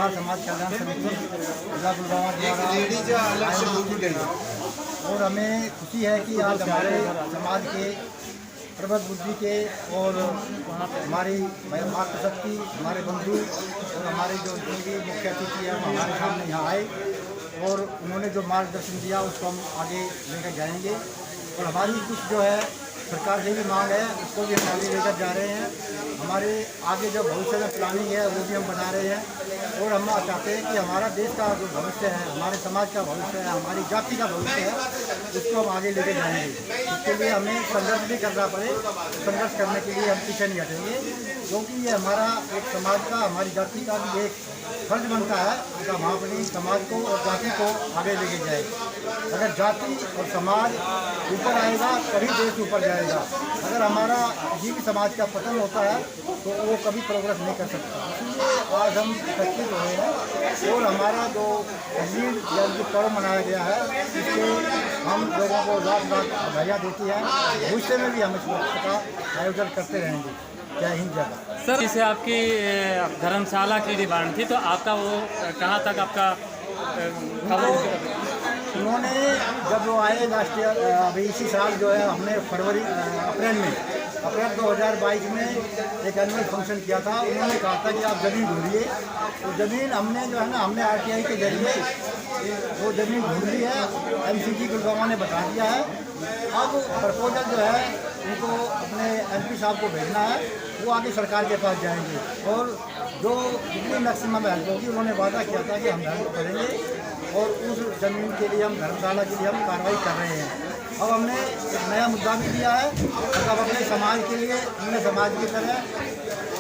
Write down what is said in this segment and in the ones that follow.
सुनार समाज कल्याण समिति जिला गुड़गांव द्वारा और हमें खुशी है कि आज हमारे समाज के प्रबल बुद्धि के और हमारी मातृशक्ति, हमारे बंधु और हमारे जो भी मुख्य अतिथि है वो हमारे सामने यहाँ आए और उन्होंने जो मार्गदर्शन दिया उसको हम आगे लेकर जाएंगे। और हमारी कुछ जो है सरकार से भी मांग है उसको भी हम आगे लेकर जा रहे हैं। हमारे आगे जो भविष्य में प्लानिंग है वो भी हम बना रहे हैं और हम चाहते हैं कि हमारा देश का जो भविष्य है, हमारे समाज का भविष्य है, हमारी जाति का भविष्य है, उसको हम आगे लेके जाएंगे। इसके लिए हमें संघर्ष भी करना पड़े, संघर्ष करने के लिए हम पीछे नहीं हटेंगे, क्योंकि ये हमारा एक समाज का, हमारी जाति का भी एक फर्ज बनता है कि हम अपनी समाज को और जाति को आगे लेके जाए। अगर जाति और समाज ऊपर आएगा तभी देश ऊपर जाएगा। अगर हमारा किसी भी समाज का पतन होता है तो वो कभी प्रोग्रेस नहीं कर सकता। इसलिए आज हम एकत्रित हुए हैं और हमारा जो तहसील या जो पर्व मनाया गया है इससे हम लोगों को रात रात बधाइयाँ देती हैं। भविष्य में भी हम इस वक्त का आयोजन करते रहेंगे। जय हिंद, जय भारत। सर, जैसे आपकी धर्मशाला की डिमांड थी तो आपका वो कहाँ तक आपका उन्होंने जब वो आए लास्ट ईयर, अभी इसी साल जो है हमने अप्रैल 2022 में एक एनुअल फंक्शन किया था। उन्होंने कहा था कि आप ज़मीन ढूंढिए, तो ज़मीन हमने जो है ना हमने RTI के जरिए वो ज़मीन ढूंढ ली है। MCG गुड़गांव ने बता दिया है। अब प्रपोजल जो है उनको अपने MP साहब को भेजना है, वो आगे सरकार के पास जाएंगे और जो जितनी मैक्सिमम हेल्प होगी उन्होंने वादा किया था कि हम हेल्प करेंगे और उस ज़मीन के लिए हम धर्मशाला के लिए हम कार्रवाई कर रहे हैं। अब हमने एक नया मुद्दा भी दिया है, अब अपने समाज के लिए, अपने समाज की तरह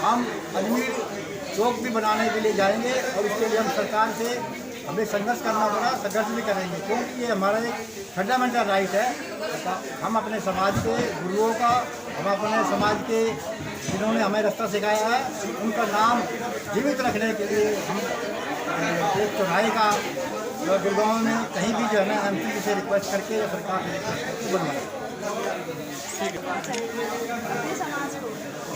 हम अजमेर चौक भी बनाने के लिए जाएंगे और इसके लिए हम सरकार से हमें संघर्ष करना पड़ा, संघर्ष भी करेंगे, क्योंकि ये हमारा एक फंडामेंटल राइट है। हम अपने समाज के गुरुओं का, हम अपने समाज के जिन्होंने हमें रास्ता सिखाया है उनका नाम जीवित रखने के लिए हम एक चौराहे का गुड़गांव में कहीं भी जो है ना MP से रिक्वेस्ट करके या सरकार से रिक्वेस्ट करके बनवाएं।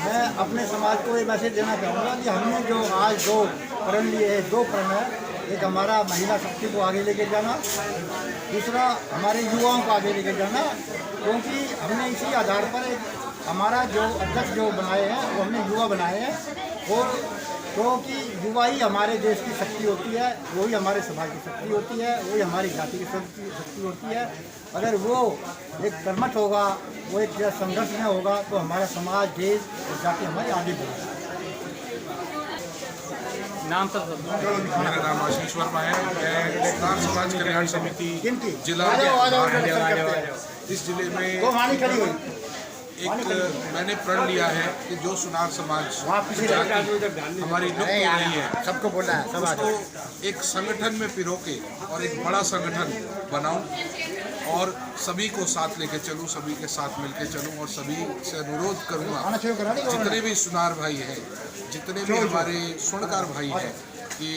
मैं अपने समाज को ये मैसेज देना चाहूँगा कि हमने जो आज दो प्रण लिए हैं, दो प्रण है। एक हमारा महिला शक्ति को आगे लेके जाना, दूसरा हमारे युवाओं को आगे लेके जाना, क्योंकि हमने इसी आधार पर एक हमारा जो अध्यक्ष जो बनाए हैं वो हमने युवा बनाए हैं। और क्योंकि युवा ही हमारे देश की शक्ति होती है, वही हमारे समाज की शक्ति होती है, वही हमारी जाति की शक्ति होती है। अगर वो एक कर्मठ होगा, वो एक संघर्ष में होगा तो हमारा समाज, देश और जाति हमारी आगे बढ़ेगा। नाम सर? मेरा नाम आशीष वर्मा है। मैं सुनार समाज कल्याण समिति जिला इस जिले में मैंने प्रण लिया है कि जो सुनार समाज हमारी लुप्त हो रही है, सबको बोला है, उसको एक संगठन में पिरो के और एक बड़ा संगठन बनाऊं और सभी को साथ लेके चलूं, सभी के साथ मिलके चलूं और सभी से अनुरोध करूंगा जितने भी सुनार भाई हैं, जितने भी हमारे स्वर्णकार भाई हैं कि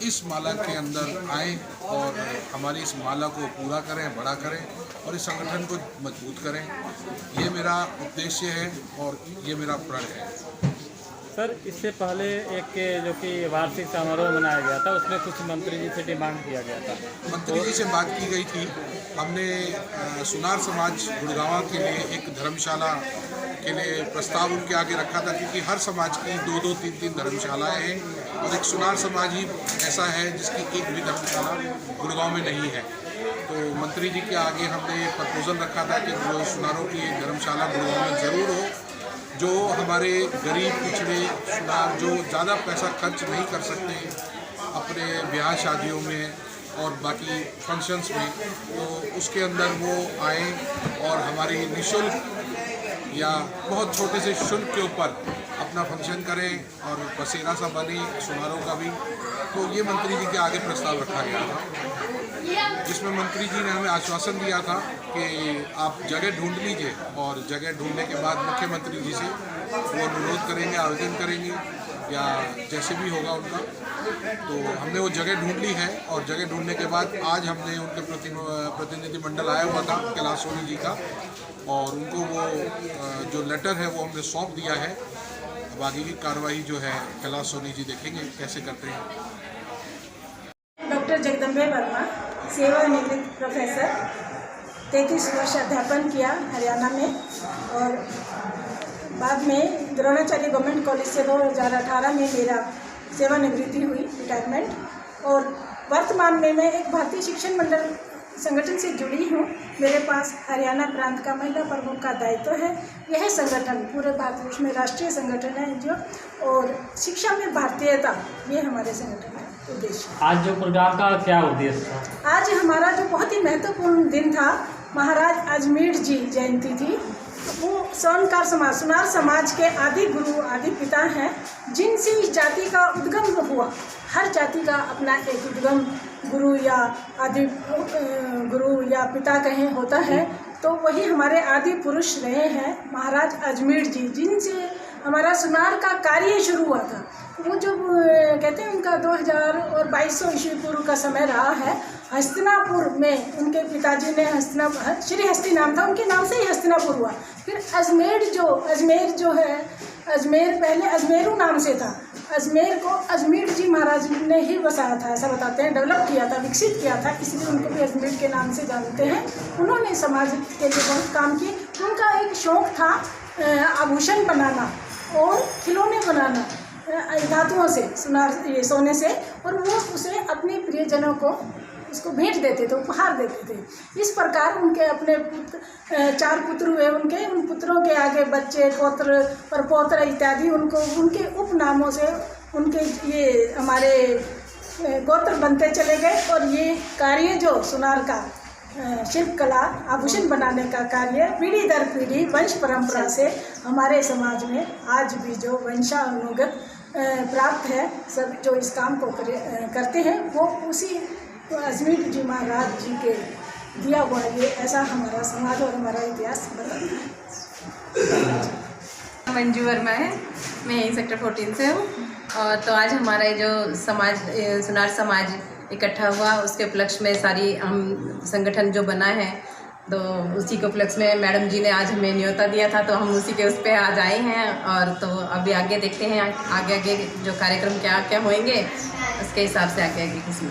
इस माला के अंदर आएँ और हमारी इस माला को पूरा करें, बड़ा करें और इस संगठन को मजबूत करें। ये मेरा उद्देश्य है और ये मेरा प्रण है। सर, इससे पहले एक जो कि वार्षिक समारोह मनाया गया था उसमें कुछ मंत्री जी से डिमांड किया गया था। मंत्री जी से बात की गई थी। हमने सुनार समाज गुड़गांव के लिए एक धर्मशाला के लिए प्रस्ताव उनके आगे रखा था, क्योंकि हर समाज की 2-2, 3-3 धर्मशालाएँ हैं और एक सुनार समाज ही ऐसा है जिसकी एक भी धर्मशाला गुड़गांव में नहीं है। तो मंत्री जी के आगे हमने प्रपोजल रखा था कि जो सुनारों की एक धर्मशाला गुड़गांव में ज़रूर हो, जो हमारे गरीब पिछड़े सुनार जो ज़्यादा पैसा खर्च नहीं कर सकते अपने ब्याह शादियों में और बाकी फंक्शंस में, तो उसके अंदर वो आएँ और हमारी निःशुल्क या बहुत छोटे से शुल्क के ऊपर अपना फंक्शन करें और बसेरा सा बने सुनारों का भी। तो ये मंत्री जी के आगे प्रस्ताव रखा गया था, जिसमें मंत्री जी ने हमें आश्वासन दिया था कि आप जगह ढूंढ लीजिए और जगह ढूंढने के बाद मुख्यमंत्री जी से वो अनुरोध करेंगे, आवेदन करेंगे या जैसे भी होगा उनका। तो हमने वो जगह ढूंढ ली है और जगह ढूंढने के बाद आज हमने उनके प्रतिनिधिमंडल आया हुआ था कैलाश सोनी जी का, और उनको वो जो लेटर है वो हमने सौंप दिया है। अब आगे की कार्रवाई जो है कैलाश सोनी जी देखेंगे कैसे करते हैं। डॉक्टर जगदम्बे वर्मा, सेवानिवृत्त प्रोफेसर, 33 वर्ष अध्यापन किया हरियाणा में और बाद में द्रोणाचार्य गवर्नमेंट कॉलेज से 2018 में मेरा सेवानिवृत्ति हुई, रिटायरमेंट। और वर्तमान में मैं एक भारतीय शिक्षण मंडल संगठन से जुड़ी हूँ। मेरे पास हरियाणा प्रांत का महिला प्रमुख का दायित्व है। यह संगठन पूरे भारतवर्ष में राष्ट्रीय संगठन है जो, और शिक्षा में भारतीयता, ये हमारे संगठन का उद्देश्य। आज जो प्रोग्राम का क्या उद्देश्य था? आज हमारा जो बहुत ही महत्वपूर्ण दिन था, महाराज अजमेर जी जयंती थी। वो सोनकार समाज, सुनार समाज के आदि गुरु, आदि पिता हैं, जिनसे इस जाति का उद्गम हुआ। हर जाति का अपना एक उद्गम गुरु या आदि गुरु या पिता कहें होता है, तो वही हमारे आदि पुरुष रहे हैं महाराज अजमेर जी, जिनसे हमारा सुनार का कार्य शुरू हुआ था। वो जो कहते हैं उनका 2000 और 2200 ईस्वी पूर्व का समय रहा है। हस्तिनापुर में उनके पिताजी ने श्री हस्ती नाम था, उनके नाम से ही हस्तिनापुर हुआ। फिर अजमेर जो है, अजमेर पहले अजमेरू नाम से था। अजमेर को अजमेर जी महाराज ने ही बसाया था, ऐसा बताते हैं, डेवलप किया था, विकसित किया था, इसलिए उनको भी अजमेर के नाम से जानते हैं। उन्होंने समाज के लिए बहुत काम किए। उनका एक शौक़ था आभूषण बनाना और खिलौने बनाना धातुओं से, सोने से, और वो उसे अपने प्रियजनों को उसको भेंट देते थे, उपहार देते थे। इस प्रकार उनके अपने 4 पुत्र हुए। उन पुत्रों के आगे बच्चे, पौत्र और पौत्र इत्यादि उनको उनके उपनामों से उनके ये हमारे गोत्र बनते चले गए। और ये कार्य जो सुनार का शिल्प कला, आभूषण बनाने का कार्य पीढ़ी दर पीढ़ी वंश परंपरा से हमारे समाज में आज भी जो वंशानुगत प्राप्त है, सब जो इस काम को करते हैं वो उसी अजमेर जी महाराज जी के दिया हुआ ये, ऐसा हमारा समाज और हमारा इतिहास बताता है। मंजू वर्मा है, मैं यही सेक्टर 14 से हूँ। और तो आज हमारा जो समाज, सुनार समाज इकट्ठा हुआ, उसके उपलक्ष्य में सारी हम संगठन जो बना है, तो उसी के उपलक्ष्य में मैडम जी ने आज हमें न्योता दिया था, तो हम उसी के उस पर आज आए हैं। और तो अभी आगे देखते हैं आगे जो कार्यक्रम क्या क्या होंगे, उसके हिसाब से आगे किस्म।